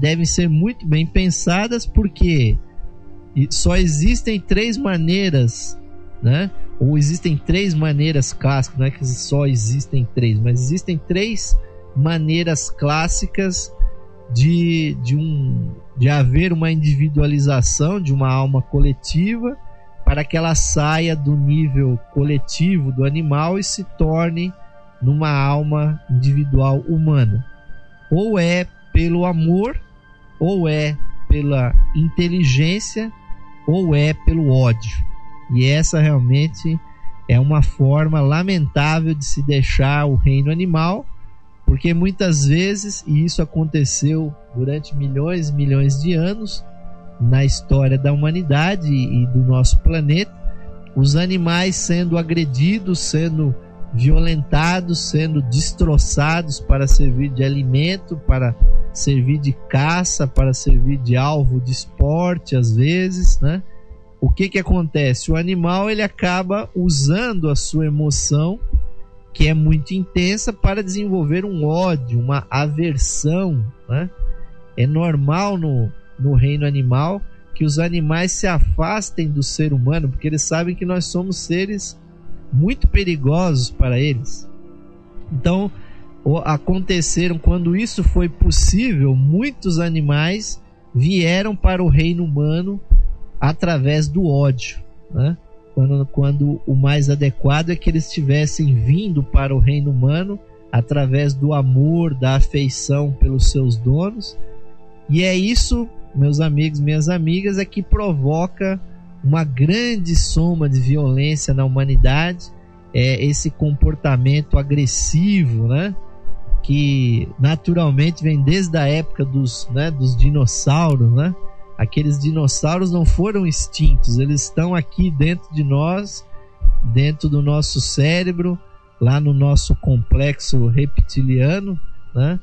devem ser muito bem pensadas, porque só existem 3 maneiras, né? Ou existem 3 maneiras clássicas, não é que só existem 3, mas existem 3 maneiras clássicas de haver uma individualização de uma alma coletiva, para que ela saia do nível coletivo do animal e se torne numa alma individual humana. Ou é pelo amor, ou é pela inteligência, ou é pelo ódio. E essa realmente é uma forma lamentável de se deixar o reino animal, porque muitas vezes, e isso aconteceu durante milhões e milhões de anos na história da humanidade e do nosso planeta, os animais sendo agredidos, sendo violentados, sendo destroçados para servir de alimento, para servir de caça, para servir de alvo de esporte às vezes, né? O que acontece? O animal ele acaba usando a sua emoção, que é muito intensa, para desenvolver um ódio, uma aversão, né? É normal no reino animal que os animais se afastem do ser humano, porque eles sabem que nós somos seres muito perigosos para eles. Então, aconteceram, quando isso foi possível, muitos animais vieram para o reino humano através do ódio, né? Quando o mais adequado é que eles tivessem vindo para o reino humano através do amor, da afeição pelos seus donos. E é isso, meus amigos, minhas amigas, é que provoca uma grande soma de violência na humanidade, esse comportamento agressivo, né? Que naturalmente vem desde a época dos dinossauros, né? Aqueles dinossauros não foram extintos, eles estão aqui dentro de nós, dentro do nosso cérebro, lá no nosso complexo reptiliano, né?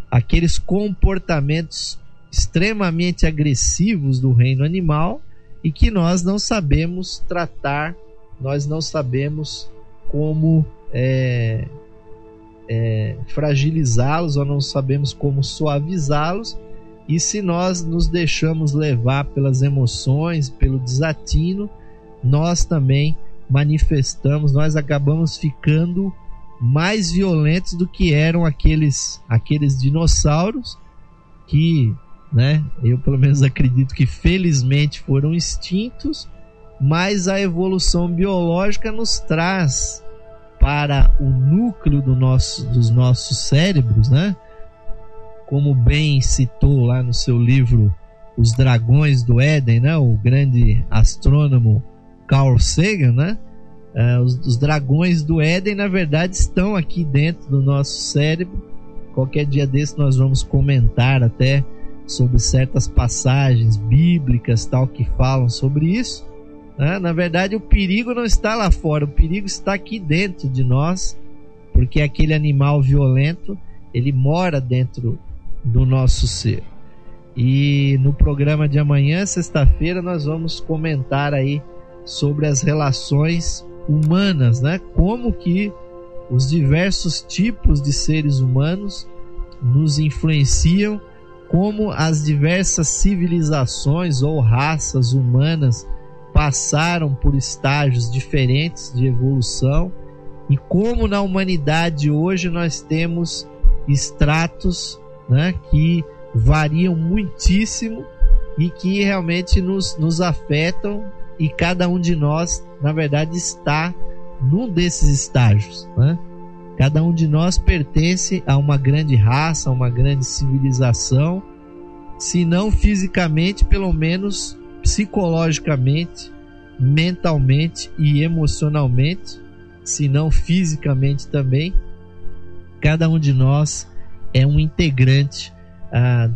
Aqueles comportamentos extremamente agressivos do reino animal e que nós não sabemos tratar, nós não sabemos como fragilizá-los, ou não sabemos como suavizá-los. E se nós nos deixamos levar pelas emoções, pelo desatino, nós também manifestamos, nós acabamos ficando mais violentos do que eram aqueles dinossauros que, né, eu pelo menos acredito que felizmente foram extintos, mas a evolução biológica nos traz para o núcleo dos nossos cérebros, né? Como bem citou lá no seu livro Os Dragões do Éden, né? O grande astrônomo Carl Sagan, né? Os dragões do Éden, na verdade, estão aqui dentro do nosso cérebro. Qualquer dia desse nós vamos comentar até sobre certas passagens bíblicas tal que falam sobre isso, né? Na verdade, o perigo não está lá fora, o perigo está aqui dentro de nós, porque aquele animal violento, ele mora dentro do nosso ser. E no programa de amanhã, sexta-feira, nós vamos comentar aí sobre as relações humanas, né? Como que os diversos tipos de seres humanos nos influenciam, como as diversas civilizações ou raças humanas passaram por estágios diferentes de evolução, e como na humanidade hoje nós temos estratos, né, que variam muitíssimo e que realmente nos afetam, e cada um de nós, na verdade, está num desses estágios, né? Cada um de nós pertence a uma grande raça, a uma grande civilização, se não fisicamente, pelo menos psicologicamente, mentalmente e emocionalmente, se não fisicamente também. Cada um de nós é um integrante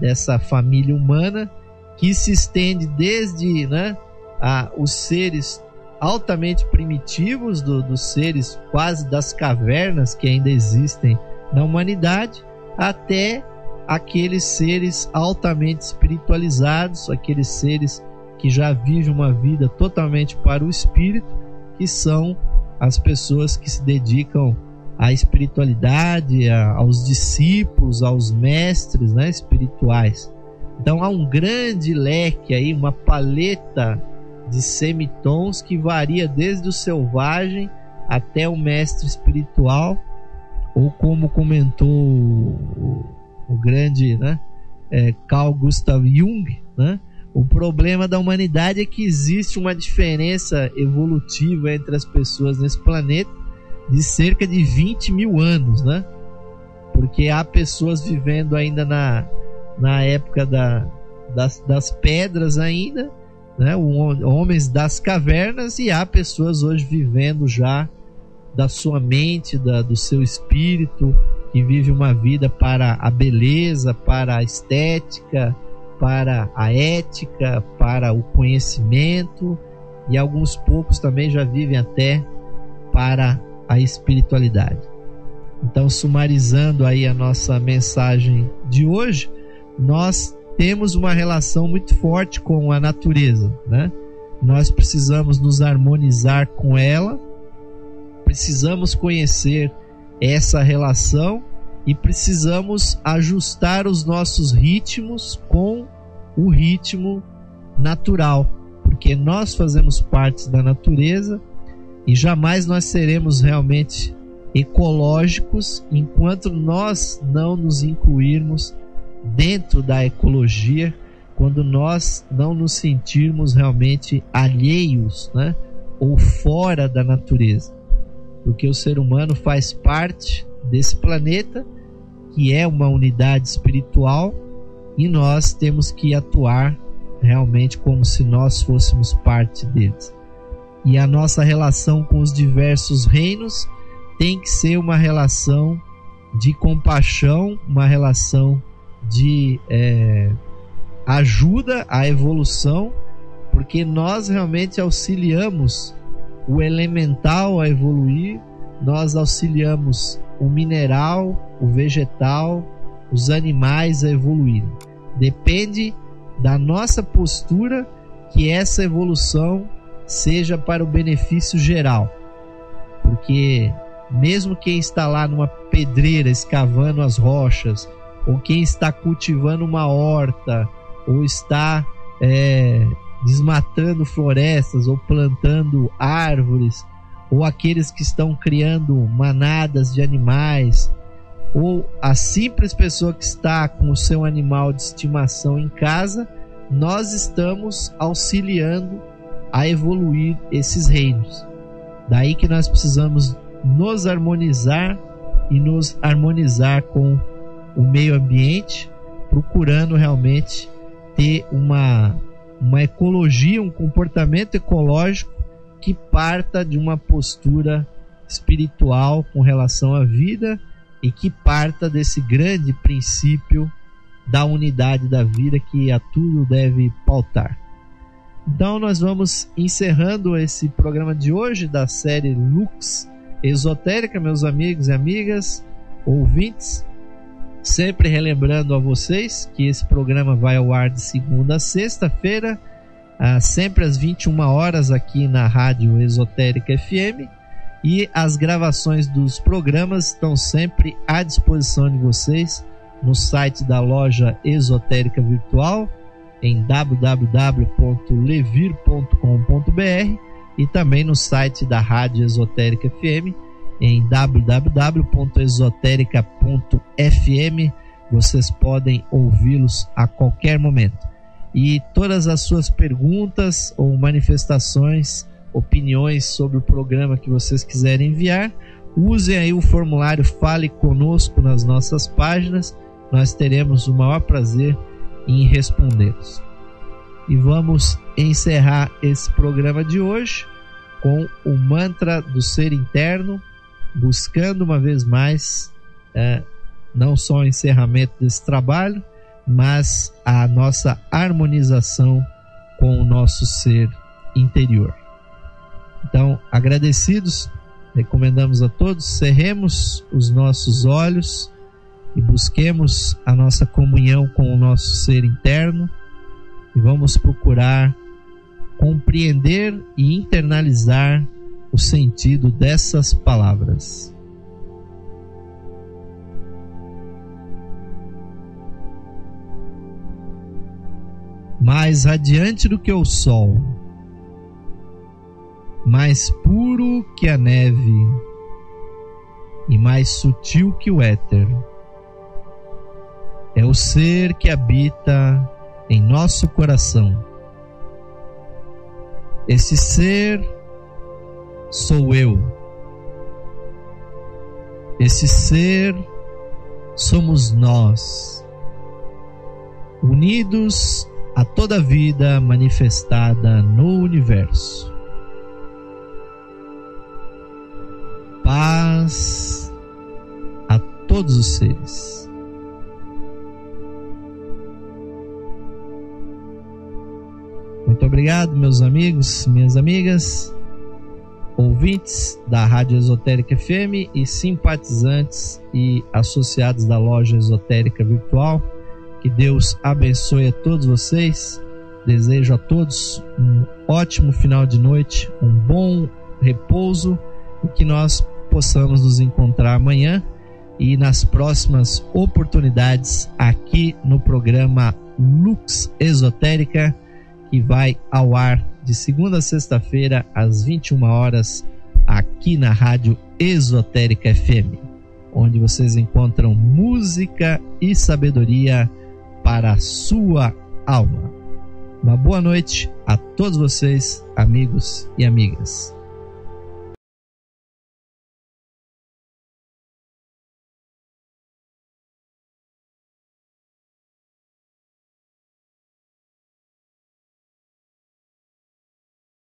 dessa família humana, que se estende desde, né, os seres altamente primitivos, dos seres quase das cavernas que ainda existem na humanidade, até aqueles seres altamente espiritualizados, aqueles seres que já vivem uma vida totalmente para o espírito, que são as pessoas que se dedicam à espiritualidade, aos discípulos, aos mestres, né, espirituais. Então há um grande leque aí, uma paleta de semitons que varia desde o selvagem até o mestre espiritual, ou como comentou o grande, né, Carl Gustav Jung, né? O problema da humanidade é que existe uma diferença evolutiva entre as pessoas nesse planeta de cerca de 20 mil anos, né? Porque há pessoas vivendo ainda na época das pedras ainda, né? Homens das cavernas, e há pessoas hoje vivendo já da sua mente, do seu espírito, que vive uma vida para a beleza, para a estética, para a ética, para o conhecimento, e alguns poucos também já vivem até para a espiritualidade. Então, sumarizando aí a nossa mensagem de hoje, nós temos uma relação muito forte com a natureza, né? Nós precisamos nos harmonizar com ela, precisamos conhecer essa relação e precisamos ajustar os nossos ritmos com o ritmo natural, porque nós fazemos parte da natureza e jamais nós seremos realmente ecológicos enquanto nós não nos incluirmos dentro da ecologia, quando nós não nos sentirmos realmente alheios, né, ou fora da natureza, porque o ser humano faz parte desse planeta que é uma unidade espiritual e nós temos que atuar realmente como se nós fôssemos parte deles. E a nossa relação com os diversos reinos tem que ser uma relação de compaixão, uma relação de ajuda à evolução, porque nós realmente auxiliamos o elemental a evoluir, nós auxiliamos o mineral, o vegetal, os animais a evoluírem. Depende da nossa postura que essa evolução seja para o benefício geral, porque mesmo quem está lá numa pedreira escavando as rochas, ou quem está cultivando uma horta, ou está desmatando florestas, ou plantando árvores, ou aqueles que estão criando manadas de animais, ou a simples pessoa que está com o seu animal de estimação em casa, nós estamos auxiliando a evoluir esses reinos. Daí que nós precisamos nos harmonizar e nos harmonizar com o meio ambiente, procurando realmente ter uma ecologia, um comportamento ecológico que parta de uma postura espiritual com relação à vida e que parta desse grande princípio da unidade da vida que a tudo deve pautar. Então nós vamos encerrando esse programa de hoje da série Lux Esotérica, meus amigos e amigas, ouvintes, sempre relembrando a vocês que esse programa vai ao ar de segunda a sexta-feira, sempre às 21 horas aqui na Rádio Esotérica FM, e as gravações dos programas estão sempre à disposição de vocês no site da loja Esotérica Virtual, em www.levir.com.br, e também no site da Rádio Esotérica FM, em www.esoterica.fm. Vocês podem ouvi-los a qualquer momento. E todas as suas perguntas ou manifestações, opiniões sobre o programa que vocês quiserem enviar, usem aí o formulário Fale Conosco nas nossas páginas. Nós teremos o maior prazer em respondê-los. E vamos encerrar esse programa de hoje com o mantra do ser interno, buscando uma vez mais não só o encerramento desse trabalho, mas a nossa harmonização com o nosso ser interior. Então, agradecidos, recomendamos a todos, cerremos os nossos olhos e busquemos a nossa comunhão com o nosso ser interno e vamos procurar compreender e internalizar o sentido dessas palavras. Mais radiante do que o sol, mais puro que a neve e mais sutil que o éter, é o ser que habita em nosso coração. Esse ser sou eu. Esse ser somos nós, unidos a toda a vida manifestada no universo. Paz a todos os seres. Muito obrigado, meus amigos, minhas amigas. ouvintes da Rádio Esotérica FM e simpatizantes e associados da Loja Esotérica Virtual. Que Deus abençoe a todos vocês. Desejo a todos um ótimo final de noite, um bom repouso e que nós possamos nos encontrar amanhã e nas próximas oportunidades aqui no programa Lux Esotérica, que vai ao ar de segunda a sexta-feira às 21 horas aqui na Rádio Esotérica FM, onde vocês encontram música e sabedoria para a sua alma. Uma boa noite a todos vocês, amigos e amigas.